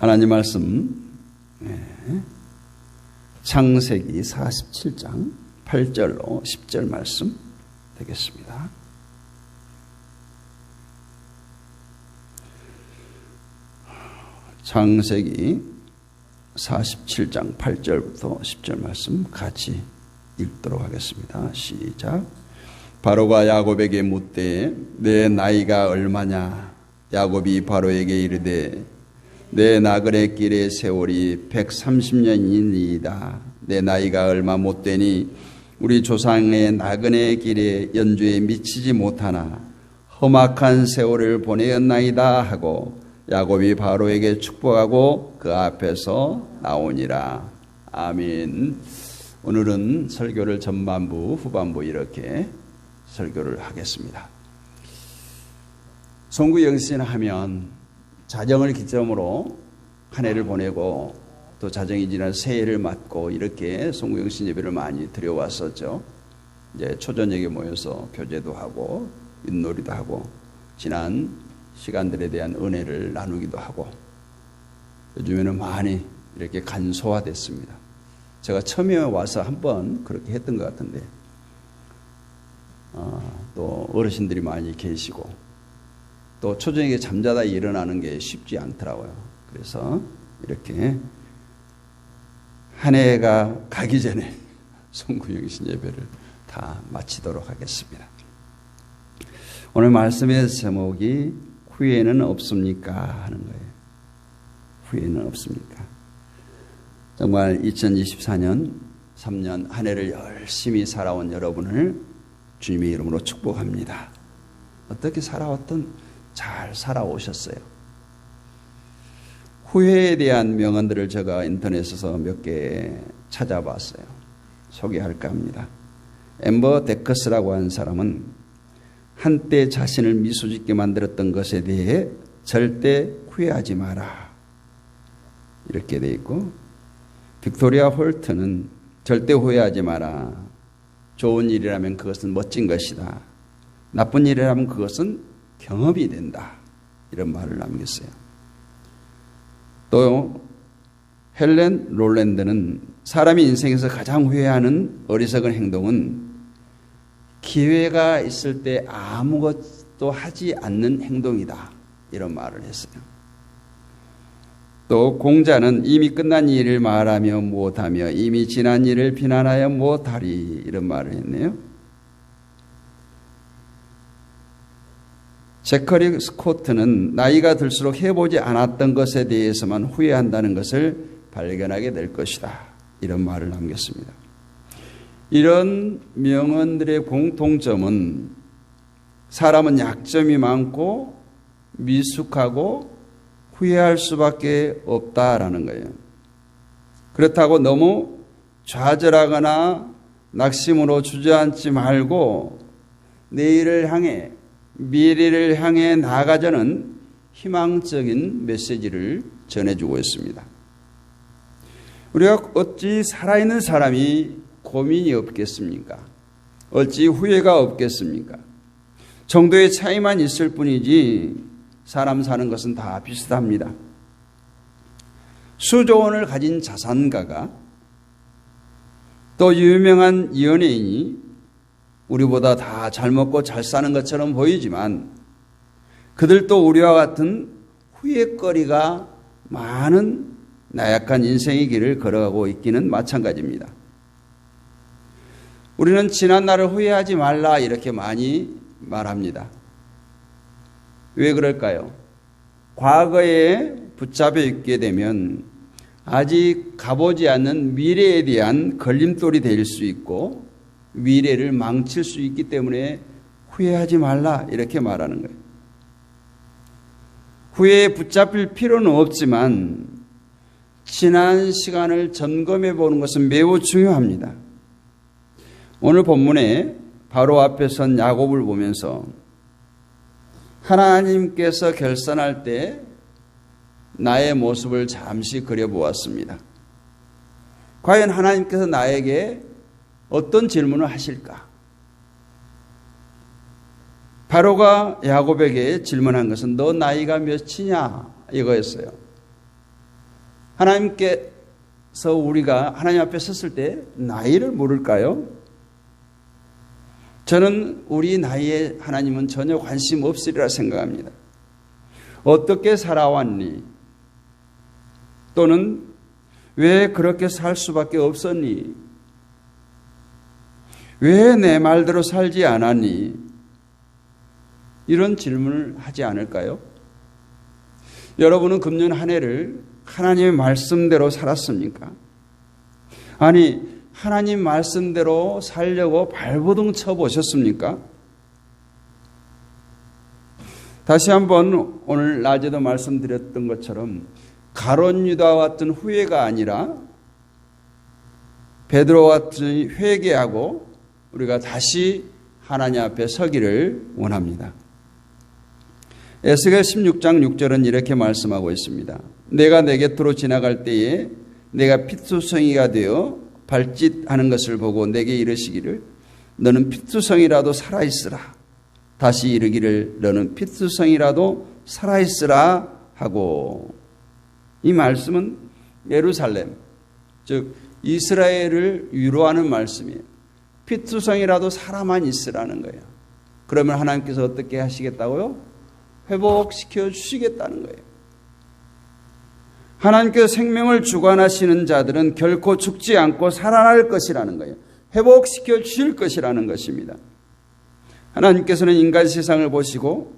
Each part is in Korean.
하나님 말씀 창세기 47장 8절로 10절 말씀 되겠습니다. 창세기 47장 8절부터 10절 말씀 같이 읽도록 하겠습니다. 시작. 바로가 야곱에게 묻되 내 나이가 얼마냐? 야곱이 바로에게 이르되 내 나그네 길의 세월이 130년이니이다. 내 나이가 얼마 못되니 우리 조상의 나그네 길의 연주에 미치지 못하나 험악한 세월을 보내었나이다 하고 야곱이 바로에게 축복하고 그 앞에서 나오니라. 아멘. 오늘은 설교를 전반부 후반부 이렇게 설교를 하겠습니다. 송구영신 하면 자정을 기점으로 한 해를 보내고 또 자정이 지난 새해를 맞고 이렇게 송구영신 예배를 많이 드려왔었죠. 이제 초저녁에 모여서 교제도 하고 윷놀이도 하고 지난 시간들에 대한 은혜를 나누기도 하고 요즘에는 많이 이렇게 간소화됐습니다. 제가 처음에 와서 한번 그렇게 했던 것 같은데 또 어르신들이 많이 계시고 또 초저녁에 잠자다 일어나는 게 쉽지 않더라고요. 그래서 이렇게 한 해가 가기 전에 송구영신 예배를 다 마치도록 하겠습니다. 오늘 말씀의 제목이 후회는 없습니까? 하는 거예요. 후회는 없습니까? 정말 2024년 3년 한 해를 열심히 살아온 여러분을 주님의 이름으로 축복합니다. 어떻게 살아왔든 잘 살아오셨어요. 후회에 대한 명언들을 제가 인터넷에서 몇 개 찾아봤어요. 소개할까 합니다. 엠버 데커스라고 하는 사람은 한때 자신을 미소짓게 만들었던 것에 대해 절대 후회하지 마라. 이렇게 돼 있고 빅토리아 홀트는 절대 후회하지 마라. 좋은 일이라면 그것은 멋진 것이다. 나쁜 일이라면 그것은 경험이 된다. 이런 말을 남겼어요. 또 헬렌 롤랜드는 사람이 인생에서 가장 후회하는 어리석은 행동은 기회가 있을 때 아무것도 하지 않는 행동이다. 이런 말을 했어요. 또 공자는 이미 끝난 일을 말하며 못하며 이미 지난 일을 비난하여 못하리. 이런 말을 했네요. 제커리 스코트는 나이가 들수록 해보지 않았던 것에 대해서만 후회한다는 것을 발견하게 될 것이다. 이런 말을 남겼습니다. 이런 명언들의 공통점은 사람은 약점이 많고 미숙하고 후회할 수밖에 없다라는 거예요. 그렇다고 너무 좌절하거나 낙심으로 주저앉지 말고 내일을 향해 미래를 향해 나아가자는 희망적인 메시지를 전해주고 있습니다. 우리가 어찌 살아있는 사람이 고민이 없겠습니까? 어찌 후회가 없겠습니까? 정도의 차이만 있을 뿐이지 사람 사는 것은 다 비슷합니다. 수조 원을 가진 자산가가 또 유명한 연예인이 우리보다 다 잘 먹고 잘 사는 것처럼 보이지만 그들도 우리와 같은 후회거리가 많은 나약한 인생의 길을 걸어가고 있기는 마찬가지입니다. 우리는 지난 날을 후회하지 말라 이렇게 많이 말합니다. 왜 그럴까요? 과거에 붙잡혀 있게 되면 아직 가보지 않는 미래에 대한 걸림돌이 될 수 있고 미래를 망칠 수 있기 때문에 후회하지 말라 이렇게 말하는 거예요. 후회에 붙잡힐 필요는 없지만 지난 시간을 점검해 보는 것은 매우 중요합니다. 오늘 본문에 바로 앞에 선 야곱을 보면서 하나님께서 결산할 때 나의 모습을 잠시 그려보았습니다. 과연 하나님께서 나에게 어떤 질문을 하실까? 바로가 야곱에게 질문한 것은 너 나이가 몇이냐 이거였어요. 하나님께서 우리가 하나님 앞에 섰을 때 나이를 물을까요? 저는 우리 나이에 하나님은 전혀 관심 없으리라 생각합니다. 어떻게 살아왔니? 또는 왜 그렇게 살 수밖에 없었니? 왜 내 말대로 살지 않았니? 이런 질문을 하지 않을까요? 여러분은 금년 한 해를 하나님의 말씀대로 살았습니까? 아니, 하나님 말씀대로 살려고 발버둥 쳐보셨습니까? 다시 한번 오늘 낮에도 말씀드렸던 것처럼 가룟 유다와 같은 후회가 아니라 베드로와 같은 회개하고 우리가 다시 하나님 앞에 서기를 원합니다. 에스겔 16장 6절은 이렇게 말씀하고 있습니다. 내가 내 곁으로 지나갈 때에 내가 핏투성이가 되어 발짓하는 것을 보고 내게 이르시기를 너는 핏투성이라도 살아있으라. 다시 이르기를 너는 핏투성이라도 살아있으라 하고, 이 말씀은 예루살렘, 즉 이스라엘을 위로하는 말씀이에요. 핏투성이라도 살아만 있으라는 거예요. 그러면 하나님께서 어떻게 하시겠다고요? 회복시켜 주시겠다는 거예요. 하나님께서 생명을 주관하시는 자들은 결코 죽지 않고 살아날 것이라는 거예요. 회복시켜 주실 것이라는 것입니다. 하나님께서는 인간 세상을 보시고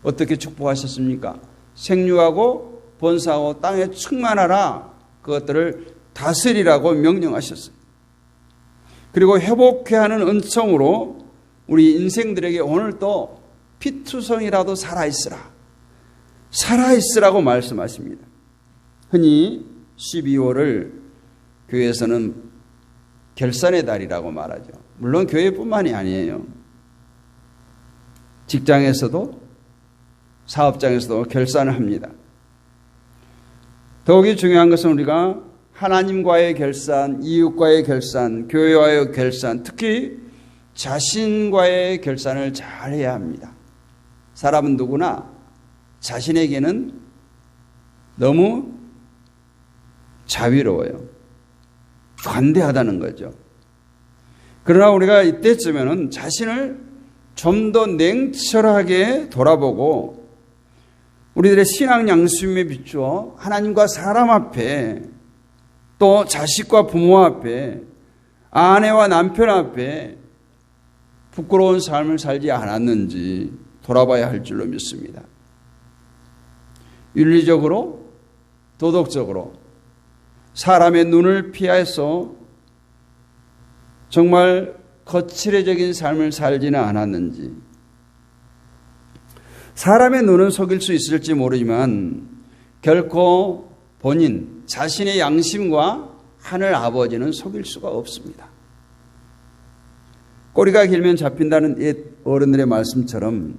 어떻게 축복하셨습니까? 생육하고 번성하고 땅에 충만하라, 그것들을 다스리라고 명령하셨어요. 그리고 회복해야 하는 은총으로 우리 인생들에게 오늘 또 핏투성이라도 살아있으라, 살아있으라고 말씀하십니다. 흔히 12월을 교회에서는 결산의 달이라고 말하죠. 물론 교회뿐만이 아니에요. 직장에서도 사업장에서도 결산을 합니다. 더욱이 중요한 것은 우리가 하나님과의 결산, 이웃과의 결산, 교회와의 결산, 특히 자신과의 결산을 잘 해야 합니다. 사람은 누구나 자신에게는 너무 자비로워요. 관대하다는 거죠. 그러나 우리가 이때쯤에는 자신을 좀 더 냉철하게 돌아보고 우리들의 신앙 양심에 비추어 하나님과 사람 앞에, 또 자식과 부모 앞에, 아내와 남편 앞에 부끄러운 삶을 살지 않았는지 돌아봐야 할 줄로 믿습니다. 윤리적으로, 도덕적으로 사람의 눈을 피해서 정말 거칠애적인 삶을 살지는 않았는지. 사람의 눈은 속일 수 있을지 모르지만 결코 본인, 자신의 양심과 하늘 아버지는 속일 수가 없습니다. 꼬리가 길면 잡힌다는 옛 어른들의 말씀처럼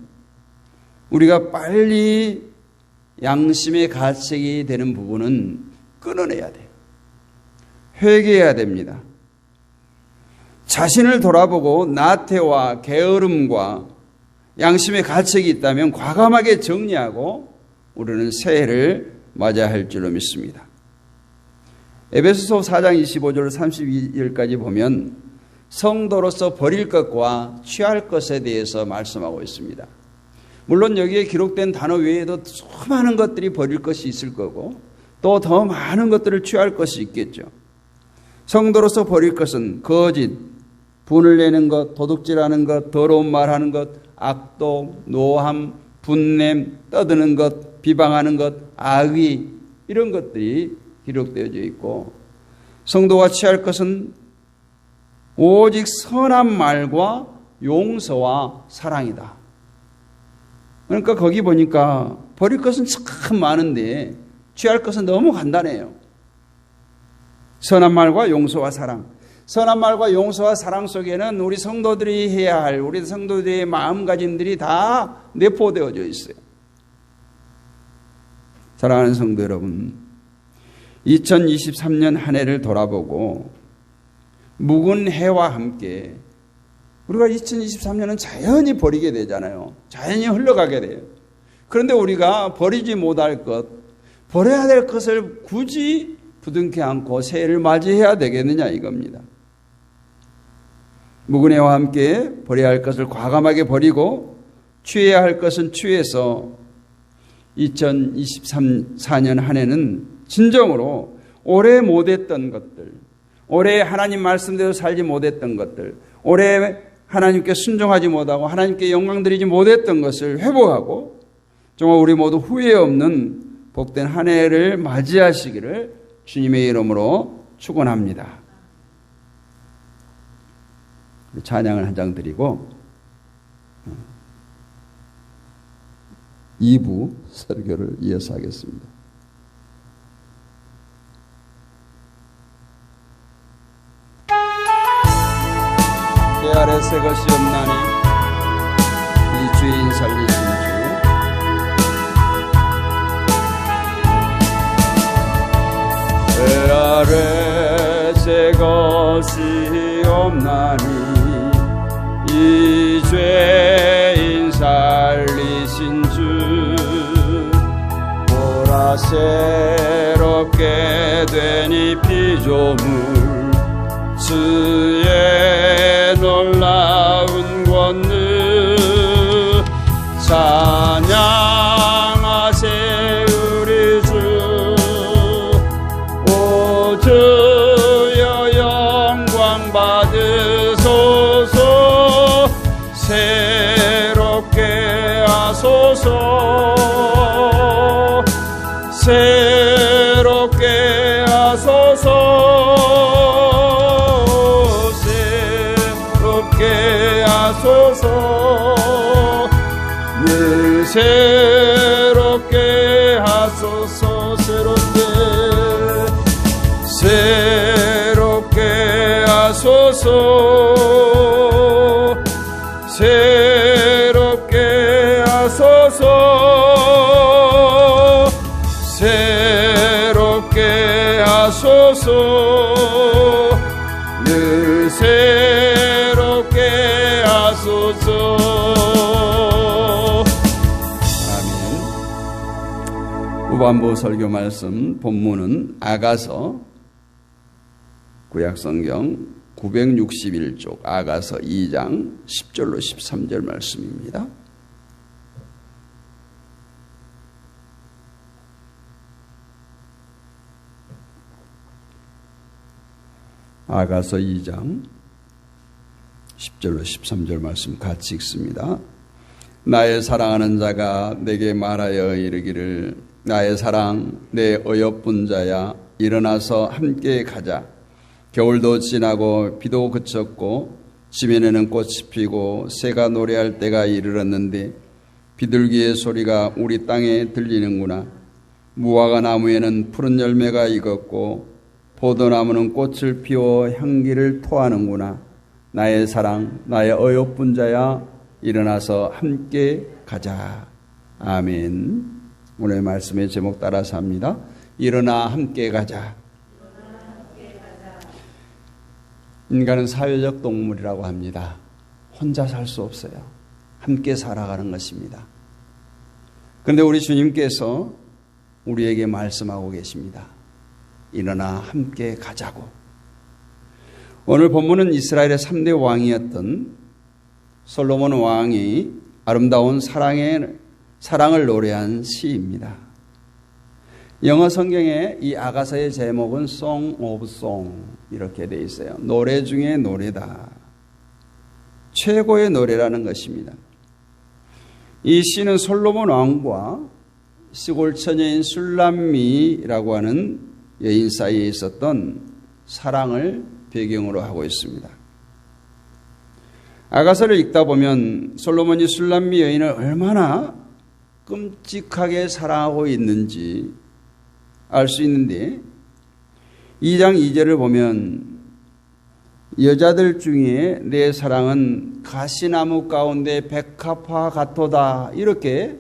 우리가 빨리 양심의 가책이 되는 부분은 끊어내야 돼요. 회개해야 됩니다. 자신을 돌아보고 나태와 게으름과 양심의 가책이 있다면 과감하게 정리하고 우리는 새해를 맞아야 할 줄로 믿습니다. 에베소서 4장 25절 32절까지 보면 성도로서 버릴 것과 취할 것에 대해서 말씀하고 있습니다. 물론 여기에 기록된 단어 외에도 수많은 것들이 버릴 것이 있을 거고 또 더 많은 것들을 취할 것이 있겠죠. 성도로서 버릴 것은 거짓, 분을 내는 것, 도둑질하는 것, 더러운 말하는 것, 악독, 노함, 분냄, 떠드는 것, 비방하는 것, 악의, 이런 것들이 기록되어져 있고, 성도가 취할 것은 오직 선한 말과 용서와 사랑이다. 그러니까 거기 보니까 버릴 것은 참 많은데 취할 것은 너무 간단해요. 선한 말과 용서와 사랑. 선한 말과 용서와 사랑 속에는 우리 성도들이 해야 할, 우리 성도들의 마음가짐들이 다 내포되어져 있어요. 사랑하는 성도 여러분, 2023년 한 해를 돌아보고 묵은 해와 함께 우리가 2023년은 자연히 버리게 되잖아요. 자연히 흘러가게 돼요. 그런데 우리가 버리지 못할 것, 버려야 될 것을 굳이 부둥켜 안고 새해를 맞이해야 되겠느냐 이겁니다. 묵은애와 함께 버려야 할 것을 과감하게 버리고 취해야 할 것은 취해서 2024년 한 해는 진정으로 올해 못했던 것들, 올해 하나님 말씀대로 살지 못했던 것들, 올해 하나님께 순종하지 못하고 하나님께 영광 드리지 못했던 것을 회복하고 정말 우리 모두 후회 없는 복된 한 해를 맞이하시기를 주님의 이름으로 축원합니다. 찬양을 한 장 드리고 2부 설교를 이어서 하겠습니다. 때 아래 새 것이 없나니 이 주인 살리신 주 때 아래 새 것이 없나니 이 죄인 살리신 주 보라 새롭게 된 이 피조물 주의 놀라운 권능 찬양하세 우리 주 오 주여 영광 받으소서 새롭게 하소서 새롭게 하소서 새롭게 하소서 늘 새롭게 하소서 새롭게 하소서 새롭게 하소서 새롭게 하소서 늘 새롭게 하소서. 아멘. 후반부 설교 말씀 본문은 아가서 구약성경 961쪽 아가서 2장 10절로 13절 말씀입니다. 아가서 2장 10절로 13절 말씀 같이 읽습니다. 나의 사랑하는 자가 내게 말하여 이르기를 나의 사랑 내 어여쁜 자야 일어나서 함께 가자. 겨울도 지나고 비도 그쳤고 지면에는 꽃이 피고 새가 노래할 때가 이르렀는데 비둘기의 소리가 우리 땅에 들리는구나. 무화과 나무에는 푸른 열매가 익었고 포도나무는 꽃을 피워 향기를 토하는구나. 나의 사랑 나의 어여쁜 자야 일어나서 함께 가자. 아멘. 오늘 말씀의 제목 따라서 합니다. 일어나 함께 가자. 인간은 사회적 동물이라고 합니다. 혼자 살 수 없어요. 함께 살아가는 것입니다. 그런데 우리 주님께서 우리에게 말씀하고 계십니다. 일어나 함께 가자고. 오늘 본문은 이스라엘의 3대 왕이었던 솔로몬 왕이 아름다운 사랑을 노래한 시입니다. 영어 성경에 이 아가서의 제목은 Song of Song 이렇게 되어 있어요. 노래 중에 노래다. 최고의 노래라는 것입니다. 이 시는 솔로몬 왕과 시골 처녀인 술람미라고 하는 여인 사이에 있었던 사랑을 배경으로 하고 있습니다. 아가서를 읽다 보면 솔로몬이 술람미 여인을 얼마나 끔찍하게 사랑하고 있는지 알 수 있는데 2장 2절을 보면 여자들 중에 내 사랑은 가시나무 가운데 백합화 같도다 이렇게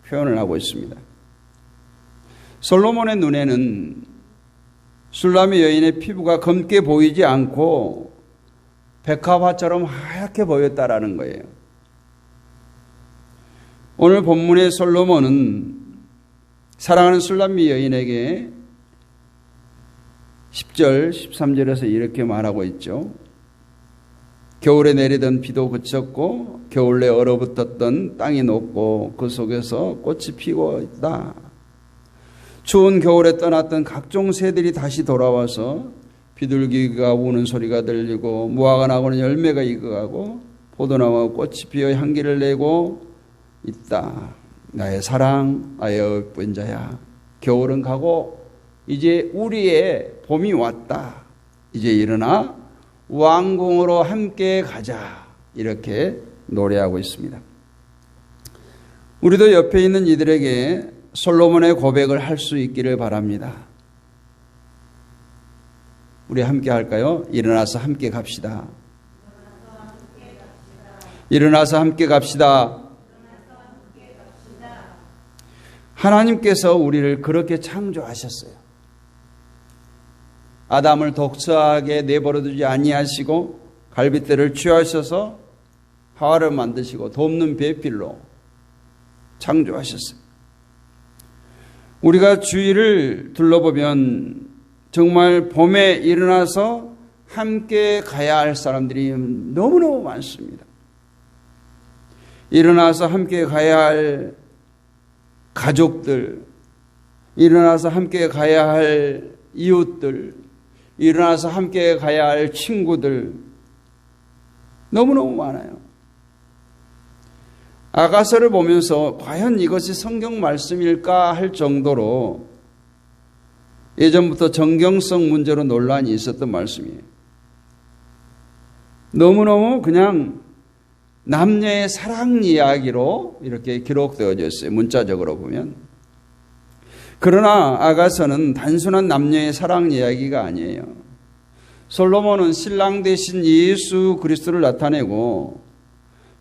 표현을 하고 있습니다. 솔로몬의 눈에는 술람미 여인의 피부가 검게 보이지 않고 백합화처럼 하얗게 보였다라는 거예요. 오늘 본문의 솔로몬은 사랑하는 술람미 여인에게 10절, 13절에서 이렇게 말하고 있죠. 겨울에 내리던 비도 그쳤고 겨울 내 얼어붙었던 땅이 녹고 그 속에서 꽃이 피고 있다. 추운 겨울에 떠났던 각종 새들이 다시 돌아와서 비둘기가 우는 소리가 들리고 무화과 나무는 열매가 익어가고 포도나무가 꽃이 피어 향기를 내고 있다. 나의 사랑, 나의 예쁜 자야. 겨울은 가고 이제 우리의 봄이 왔다. 이제 일어나 왕궁으로 함께 가자. 이렇게 노래하고 있습니다. 우리도 옆에 있는 이들에게 솔로몬의 고백을 할 수 있기를 바랍니다. 우리 함께 할까요? 일어나서 함께 갑시다. 일어나서 함께 갑시다. 하나님께서 우리를 그렇게 창조하셨어요. 아담을 독사하게 내버려두지 아니하시고 갈빗대를 취하셔서 하와를 만드시고 돕는 배필로 창조하셨어요. 우리가 주위를 둘러보면 정말 봄에 일어나서 함께 가야 할 사람들이 너무너무 많습니다. 일어나서 함께 가야 할 가족들, 일어나서 함께 가야 할 이웃들, 일어나서 함께 가야 할 친구들, 너무너무 많아요. 아가서를 보면서 과연 이것이 성경 말씀일까 할 정도로 예전부터 정경성 문제로 논란이 있었던 말씀이에요. 너무너무 그냥 남녀의 사랑 이야기로 이렇게 기록되어져 있어요. 문자적으로 보면. 그러나 아가서는 단순한 남녀의 사랑 이야기가 아니에요. 솔로몬은 신랑 대신 예수 그리스도를 나타내고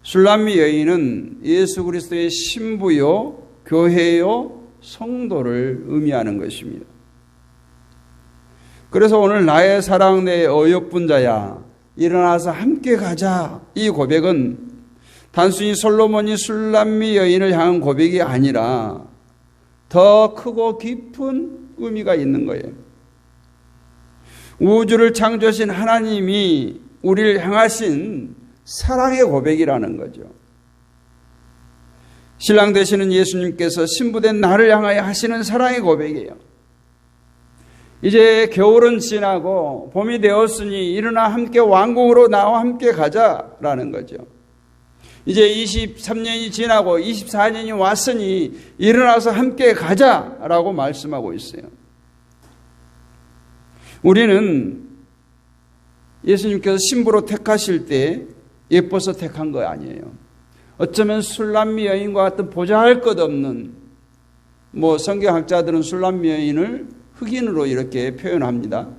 술람미 여인은 예수 그리스도의 신부요, 교회요, 성도를 의미하는 것입니다. 그래서 오늘 나의 사랑 내 어여쁜 자야 일어나서 함께 가자. 이 고백은 단순히 솔로몬이 술람미 여인을 향한 고백이 아니라 더 크고 깊은 의미가 있는 거예요. 우주를 창조하신 하나님이 우리를 향하신 사랑의 고백이라는 거죠. 신랑 되시는 예수님께서 신부된 나를 향하여 하시는 사랑의 고백이에요. 이제 겨울은 지나고 봄이 되었으니 일어나 함께 왕궁으로 나와 함께 가자라는 거죠. 이제 23년이 지나고 24년이 왔으니 일어나서 함께 가자라고 말씀하고 있어요. 우리는 예수님께서 신부로 택하실 때 예뻐서 택한 거 아니에요. 어쩌면 술람미 여인과 같은 보잘것없는 성경학자들은 술람미 여인을 흑인으로 이렇게 표현합니다.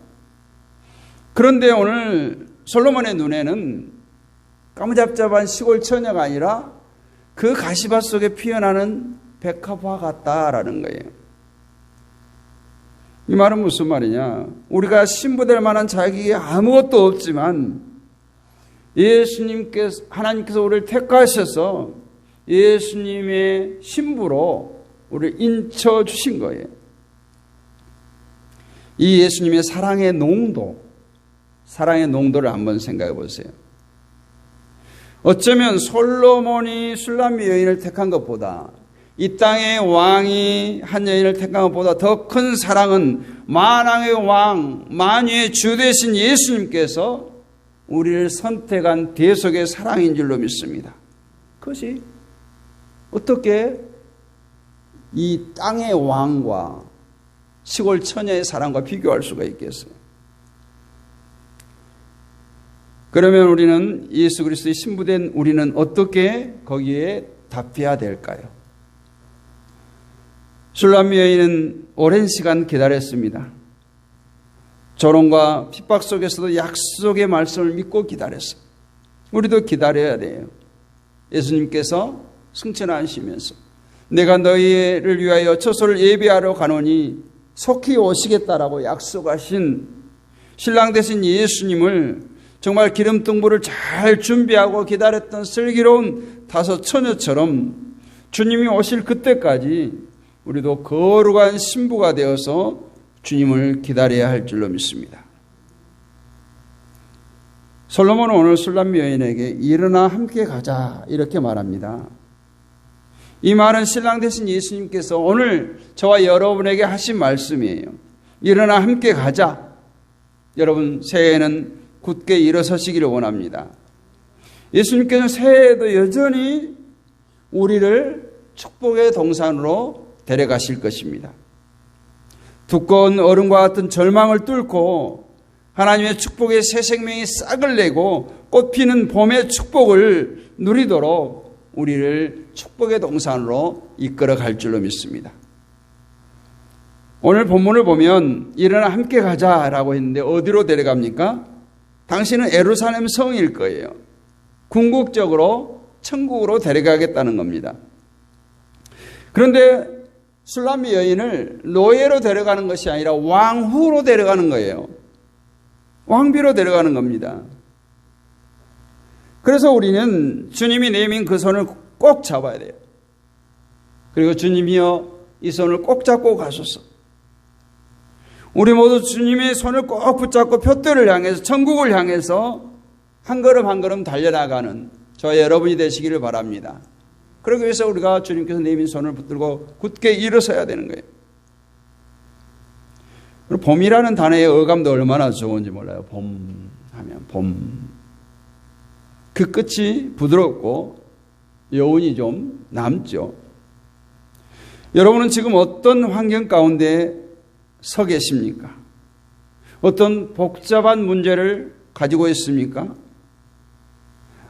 그런데 오늘 솔로몬의 눈에는 까무잡잡한 시골 처녀가 아니라 그 가시밭 속에 피어나는 백합화 같다라는 거예요. 이 말은 무슨 말이냐? 우리가 신부될 만한 자격이 아무것도 없지만 하나님께서 우리를 택하셔서 예수님의 신부로 우리를 인쳐 주신 거예요. 이 예수님의 사랑의 농도를 한번 생각해 보세요. 어쩌면 솔로몬이 술람미 여인을 택한 것보다 이 땅의 왕이 한 여인을 택한 것보다 더 큰 사랑은 만왕의 왕, 만유의 주 되신 예수님께서 우리를 선택한 대속의 사랑인 줄로 믿습니다. 그것이 어떻게 이 땅의 왕과 시골 처녀의 사랑과 비교할 수가 있겠어요? 그러면 우리는 예수 그리스도의 신부된 우리는 어떻게 거기에 답해야 될까요? 술람미 여인은 오랜 시간 기다렸습니다. 조롱과 핍박 속에서도 약속의 말씀을 믿고 기다렸어요. 우리도 기다려야 돼요. 예수님께서 승천하시면서 내가 너희를 위하여 처소를 예비하러 가노니 속히 오시겠다라고 약속하신 신랑 되신 예수님을 정말 기름등불을 잘 준비하고 기다렸던 슬기로운 다섯 처녀처럼 주님이 오실 그때까지 우리도 거룩한 신부가 되어서 주님을 기다려야 할 줄로 믿습니다. 솔로몬은 오늘 술람미 여인에게 일어나 함께 가자 이렇게 말합니다. 이 말은 신랑 되신 예수님께서 오늘 저와 여러분에게 하신 말씀이에요. 일어나 함께 가자. 여러분 새해에는 굳게 일어서시기를 원합니다. 예수님께서는 새해에도 여전히 우리를 축복의 동산으로 데려가실 것입니다. 두꺼운 얼음과 같은 절망을 뚫고 하나님의 축복의 새 생명이 싹을 내고 꽃피는 봄의 축복을 누리도록 우리를 축복의 동산으로 이끌어 갈 줄로 믿습니다. 오늘 본문을 보면 일어나 함께 가자라고 했는데 어디로 데려갑니까? 당신은 예루살렘 성일 거예요. 궁극적으로 천국으로 데려가겠다는 겁니다. 그런데 술람미 여인을 노예로 데려가는 것이 아니라 왕후로 데려가는 거예요. 왕비로 데려가는 겁니다. 그래서 우리는 주님이 내민 그 손을 꼭 잡아야 돼요. 그리고 주님이여 이 손을 꼭 잡고 가소서. 우리 모두 주님의 손을 꼭 붙잡고 푯대를 향해서 천국을 향해서 한 걸음 한 걸음 달려나가는 저와 여러분이 되시기를 바랍니다. 그러기 위해서 우리가 주님께서 내민 손을 붙들고 굳게 일어서야 되는 거예요. 그리고 봄이라는 단어의 어감도 얼마나 좋은지 몰라요. 봄 하면 봄. 그 끝이 부드럽고 여운이 좀 남죠. 여러분은 지금 어떤 환경 가운데 서 계십니까? 어떤 복잡한 문제를 가지고 있습니까?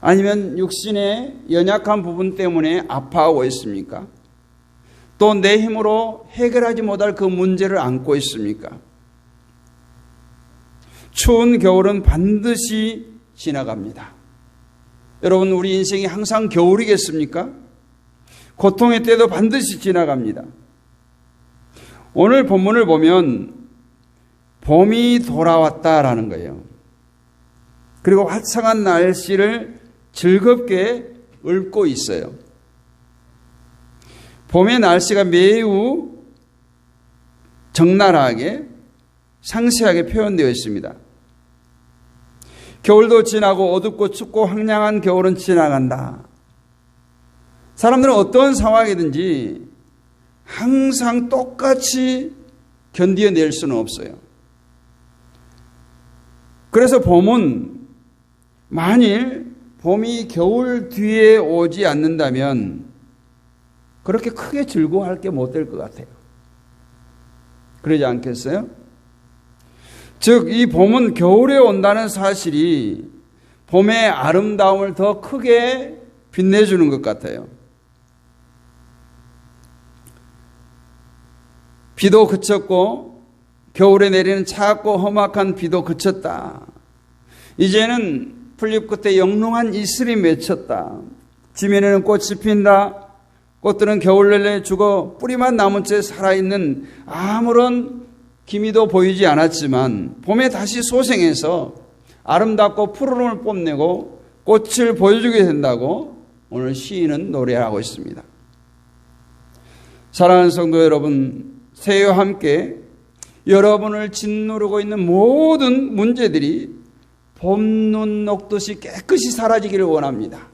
아니면 육신의 연약한 부분 때문에 아파하고 있습니까? 또 내 힘으로 해결하지 못할 그 문제를 안고 있습니까? 추운 겨울은 반드시 지나갑니다. 여러분, 우리 인생이 항상 겨울이겠습니까? 고통의 때도 반드시 지나갑니다. 오늘 본문을 보면 봄이 돌아왔다라는 거예요. 그리고 화창한 날씨를 즐겁게 읊고 있어요. 봄의 날씨가 매우 적나라하게 상세하게 표현되어 있습니다. 겨울도 지나고 어둡고 춥고 황량한 겨울은 지나간다. 사람들은 어떤 상황이든지 항상 똑같이 견뎌낼 수는 없어요. 그래서 봄은 만일 봄이 겨울 뒤에 오지 않는다면 그렇게 크게 즐거워할 게 못 될 것 같아요. 그러지 않겠어요? 즉, 이 봄은 겨울에 온다는 사실이 봄의 아름다움을 더 크게 빛내주는 것 같아요. 비도 그쳤고 겨울에 내리는 차갑고 험악한 비도 그쳤다. 이제는 풀잎 끝에 영롱한 이슬이 맺혔다. 지면에는 꽃이 핀다. 꽃들은 겨울 내내 죽어 뿌리만 남은 채 살아있는 아무런 기미도 보이지 않았지만 봄에 다시 소생해서 아름답고 푸르름을 뽐내고 꽃을 보여주게 된다고 오늘 시인은 노래하고 있습니다. 사랑하는 성도 여러분, 새해와 함께 여러분을 짓누르고 있는 모든 문제들이 봄눈 녹듯이 깨끗이 사라지기를 원합니다.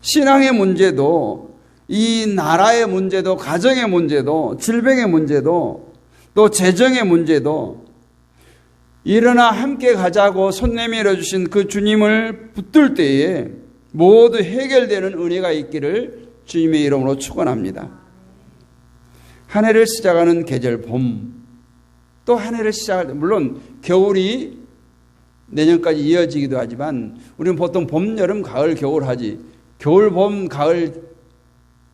신앙의 문제도, 이 나라의 문제도, 가정의 문제도, 질병의 문제도, 또 재정의 문제도 일어나 함께 가자고 손 내밀어 주신 그 주님을 붙들 때에 모두 해결되는 은혜가 있기를 주님의 이름으로 축원합니다. 한 해를 시작하는 계절 봄, 또 한 해를 시작할 때 물론 겨울이 내년까지 이어지기도 하지만 우리는 보통 봄, 여름, 가을, 겨울 하지 겨울, 봄, 가을,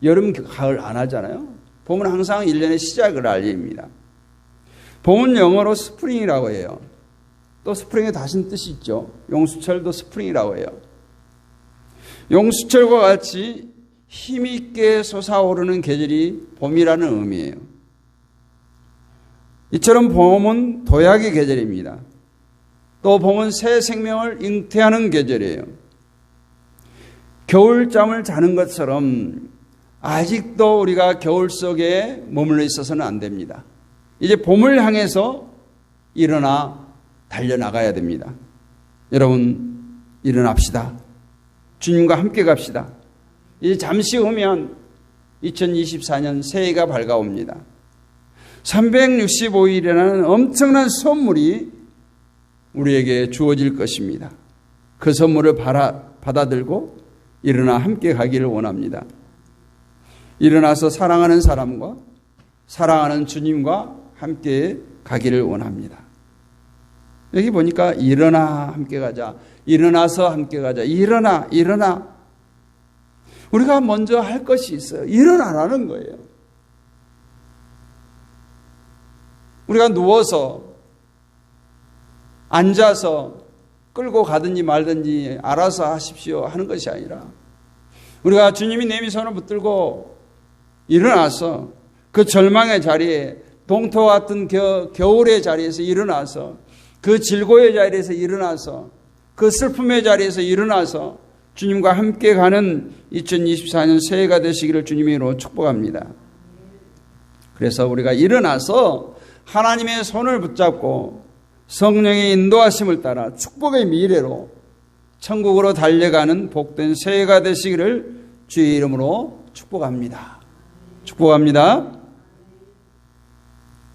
여름, 가을 안 하잖아요. 봄은 항상 1년의 시작을 알립니다. 봄은 영어로 스프링이라고 해요. 또 스프링에 다신 뜻이 있죠. 용수철도 스프링이라고 해요. 용수철과 같이 힘있게 솟아오르는 계절이 봄이라는 의미예요. 이처럼 봄은 도약의 계절입니다. 또 봄은 새 생명을 잉태하는 계절이에요. 겨울잠을 자는 것처럼 아직도 우리가 겨울 속에 머물러 있어서는 안 됩니다. 이제 봄을 향해서 일어나 달려나가야 됩니다. 여러분, 일어납시다. 주님과 함께 갑시다. 이제 잠시 후면 2024년 새해가 밝아옵니다. 365일이라는 엄청난 선물이 우리에게 주어질 것입니다. 그 선물을 받아들고 일어나 함께 가기를 원합니다. 일어나서 사랑하는 사람과 사랑하는 주님과 함께 가기를 원합니다. 여기 보니까 일어나 함께 가자. 일어나서 함께 가자. 일어나. 우리가 먼저 할 것이 있어요. 일어나라는 거예요. 우리가 누워서 앉아서 끌고 가든지 말든지 알아서 하십시오 하는 것이 아니라 우리가 주님이 내미 손을 붙들고 일어나서 그 절망의 자리에 동토 같은 겨울의 자리에서 일어나서 그 질고의 자리에서 일어나서 그 슬픔의 자리에서 일어나서 주님과 함께 가는 2024년 새해가 되시기를 주님으로 축복합니다. 그래서 우리가 일어나서 하나님의 손을 붙잡고 성령의 인도하심을 따라 축복의 미래로 천국으로 달려가는 복된 새해가 되시기를 주의 이름으로 축복합니다. 축복합니다.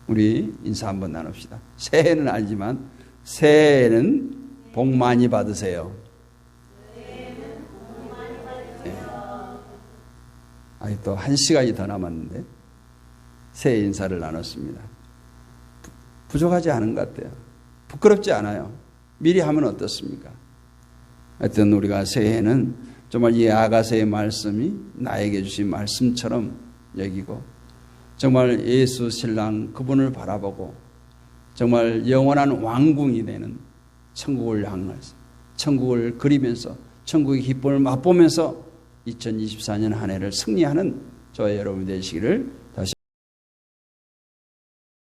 우리 인사 한번 나눕시다. 새해는 알지만 새해에는 복 많이 받으세요. 네. 또 1시간이 더 남았는데 새해 인사를 나눴습니다. 부족하지 않은 것 같아요. 부끄럽지 않아요. 미리 하면 어떻습니까? 하여튼 우리가 새해는 정말 이 아가서의 말씀이 나에게 주신 말씀처럼 여기고 정말 예수 신랑 그분을 바라보고 정말 영원한 왕궁이 되는 천국을 향해서 천국을 그리면서 천국의 기쁨을 맛보면서 2024년 한 해를 승리하는 저와 여러분 되시기를